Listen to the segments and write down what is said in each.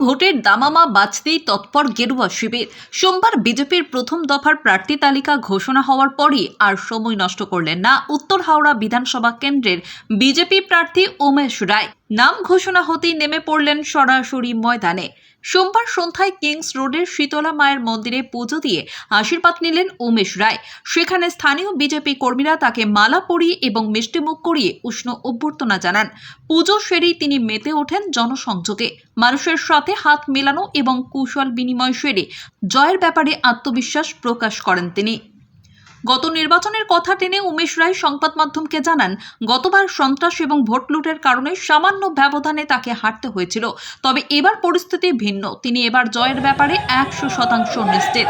ভোটের দামামা বাজতেই তৎপর গেরুয়া শিবির। সোমবার বিজেপির প্রথম দফার প্রার্থী তালিকা ঘোষণা হওয়ার পরই আর সময় নষ্ট করলেন না উত্তর হাওড়া বিধানসভা কেন্দ্রের বিজেপি প্রার্থী উমেশ রায়। নাম ঘোষণা হতেই নেমে পড়লেন সরাসরি ময়দানে। সোমবার সন্ধ্যায় কিংস রোডের শীতলা মায়ের মন্দিরে পুজো দিয়ে আশীর্বাদ নিলেন উমেশ রায়। সেখানে স্থানীয় বিজেপি কর্মীরা তাকে মালা পরিয়ে এবং মিষ্টিমুখ করিয়ে উষ্ণ অভ্যর্থনা জানান। পুজো সেরেই তিনি মেতে ওঠেন জনসংযোগে। মানুষের সাথে হাত মেলানো এবং কুশল বিনিময় সেরে জয়ের ব্যাপারে আত্মবিশ্বাস প্রকাশ করেন তিনি। গত নির্বাচনের কথা টেনে উমেশ রায় সংবাদ মাধ্যমকে জানান, গতবার সন্ত্রাস এবং ভোট লুটের কারণে সামান্য ব্যবধানে তাকে হারতে হয়েছিল, তবে এবার পরিস্থিতি ভিন্ন। তিনি এবার জয়ের ব্যাপারে 100% নিশ্চিত।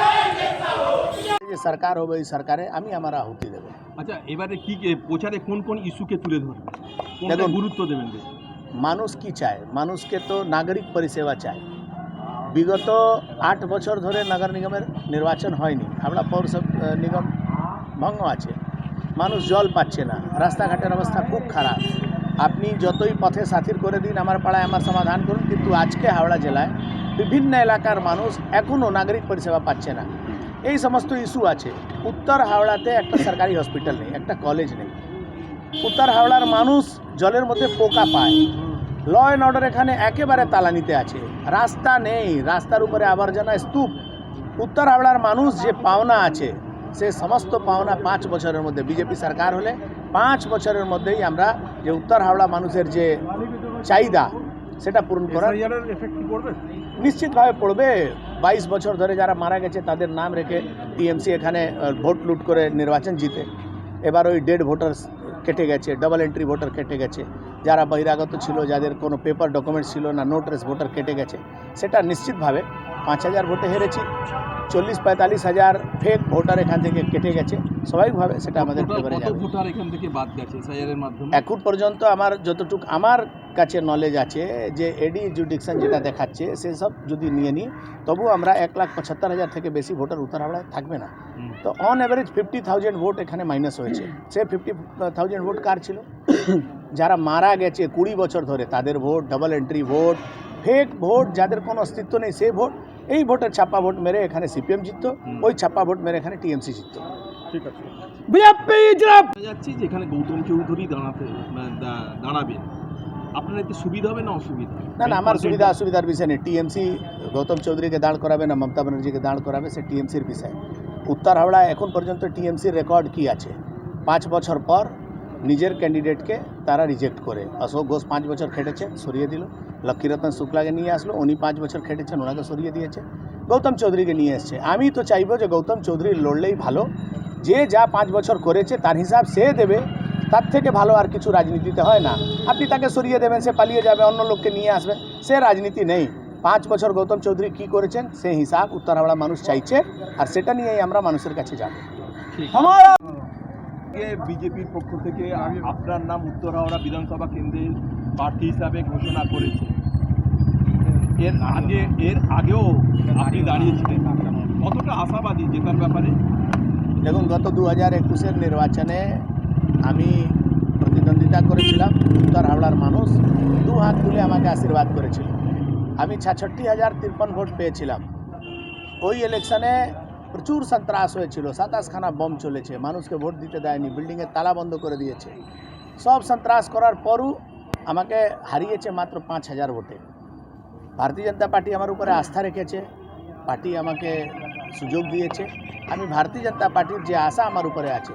সরকার হবে এই সরকারে আমি আমার আহুতি দেব। আচ্ছা, এবারে কি প্রচারে কোন কোন ইস্যুকে তুলে ধরবেন, কোনটা গুরুত্ব দেবেন? মানুষ কি চায়? মানুষকে তো নাগরিক পরিষেবা চায়। বিগত 8 বছর ধরে নগর নিগমের নির্বাচন হয়নি, হাওড়া পৌর নিগম ভঙ্গ আছে, মানুষ জল পাচ্ছে না, রাস্তাঘাটের অবস্থা খুব খারাপ। আপনি যতই পথে সাথীর করে দিন আমার পাড়ায় আমার সমাধান করুন, কিন্তু আজকে হাওড়া জেলায় বিভিন্ন এলাকার মানুষ এখনও নাগরিক পরিষেবা পাচ্ছে না। এই সমস্ত ইস্যু আছে। উত্তর হাওড়াতে একটা সরকারি হসপিটাল নেই, একটা কলেজ নেই। উত্তর হাওড়ার মানুষ জলের মধ্যে পোকা পায়। ল অ্যান্ড অর্ডার এখানে একেবারে তালানিতে আছে, রাস্তা নেই, রাস্তার উপরে আবর্জনা স্তূপ। উত্তর হাওড়ার মানুষ যে পাওনা আছে সে সমস্ত পাওনা 5 বছরের মধ্যে বিজেপি সরকার হলে 5 বছরের মধ্যেই আমরা যে উত্তর হাওড়া মানুষের যে চাহিদা সেটা পূরণ করার নিশ্চিতভাবে পড়বে। 22 বছর ধরে যারা মারা গেছে তাদের নাম রেখে টিএমসি এখানে ভোট লুট করে নির্বাচন জিতে। এবার ওই ডেড ভোটার কেটে গেছে, ডাবল এন্ট্রি ভোটার কেটে গেছে, যারা বহিরাগত ছিল, যাদের কোনো পেপার ডকুমেন্ট ছিল না, নো ট্রেস ভোটার কেটে গেছে। সেটা নিশ্চিতভাবে 5000 ভোটে হেরেছি, 40-45 হাজার ফেক ভোটার এখান থেকে কেটে গেছে। স্বাভাবিকভাবে সেটা আমাদের ফেভারে যাবে। ভোটার এখান থেকে বাদ গেছে এসআইআর এর মাধ্যমে? এখন পর্যন্ত আমার যতটুকু আমার কাছে নলেজ আছে যে এডি জুডিকশন যেটা দেখাচ্ছে সেসব যদি নিয়ে নিই তবু আমরা 1,75,000 থেকে বেশি ভোটার উত্তর হাওড়ায় থাকবে না। তো অন অ্যাভারেজ 50,000 ভোট এখানে মাইনাস হয়েছে। সে 50,000 ভোট কার ছিল? যারা মারা গেছে 20 বছর ধরে তাদের vote, double entry vote, fake vote, যাদের কোনো অস্তিত্ব নেই সেই ভোট। এই ভোটের ছাপ্পা ভোট মেরে এখানে সিপিএম জিততো, ওই ছাপ্পা ভোট মেরে এখানে টিএমসি জিততো। ঠিক আছে, বিজেপি যাচ্ছি যে এখানে গৌতম চৌধুরী দাঁড়াবেন, আপনার এতে সুবিধা হবে না অসুবিধা? না না, আমার সুবিধা অসুবিধার বিষয় নেই। টিএমসি গৌতম চৌধুরীকে দাঁড় করাবে না মমতা ব্যানার্জিকে দাঁড় করাবে, সে টিএমসির বিষয়। উত্তর হাওড়া এখন পর্যন্ত টিএমসির রেকর্ড কি আছে? 5 বছর পর নিজের ক্যান্ডিডেটকে তারা রিজেক্ট করে। অশোক ঘোষ 5 বছর খেটেছে, সরিয়ে দিল। লক্ষ্মীরতন শুক্লাকে নিয়ে আসলো, উনি 5 বছর খেটেছেন, ওনাকে সরিয়ে দিয়েছে। গৌতম চৌধুরীকে নিয়ে এসছে। আমি তো চাইবো যে গৌতম চৌধুরী লড়লেই ভালো। যে যা 5 বছর করেছে তার হিসাব সে দেবে, তার থেকে ভালো আর কিছু রাজনীতিতে হয় না। আপনি তাকে সরিয়ে দেবেন, সে পালিয়ে যাবে, অন্য লোককে নিয়ে আসবে, সে রাজনীতি নেই। 5 বছর গৌতম চৌধুরী কী করেছেন সে হিসাব উত্তর হাওড়া মানুষ চাইছে, আর সেটা নিয়েই আমরা মানুষের কাছে যাব। বিজেপির পক্ষ থেকে আপনার নাম উত্তর হাওড়া বিধানসভা কেন্দ্রের প্রার্থী হিসাবে ঘোষণা করেছে। এর আগেও আপনি দাঁড়িয়েছিলেন, কতটা আশাবাদী জেতার ব্যাপারে? দেখুন, গত 2021-এর নির্বাচনে আমি প্রতিদ্বন্দ্বিতা করেছিলাম। উত্তর হাওড়ার মানুষ 2 হাত তুলে আমাকে আশীর্বাদ করেছিল। আমি 66,053 ভোট পেয়েছিলাম। ওই ইলেকশনে প্রচুর সন্ত্রাস হয়েছিল, 27খানা বম চলেছে, মানুষকে ভোট দিতে দেয়নি, বিল্ডিংয়ের তালা বন্ধ করে দিয়েছে। সব সন্ত্রাস করার পরও আমাকে হারিয়েছে মাত্র 5,000 ভোটে। ভারতীয় জনতা পার্টি আমার উপরে আস্থা রেখেছে, পার্টি আমাকে সুযোগ দিয়েছে। আমি ভারতীয় জনতা পার্টির যে আশা আমার উপরে আছে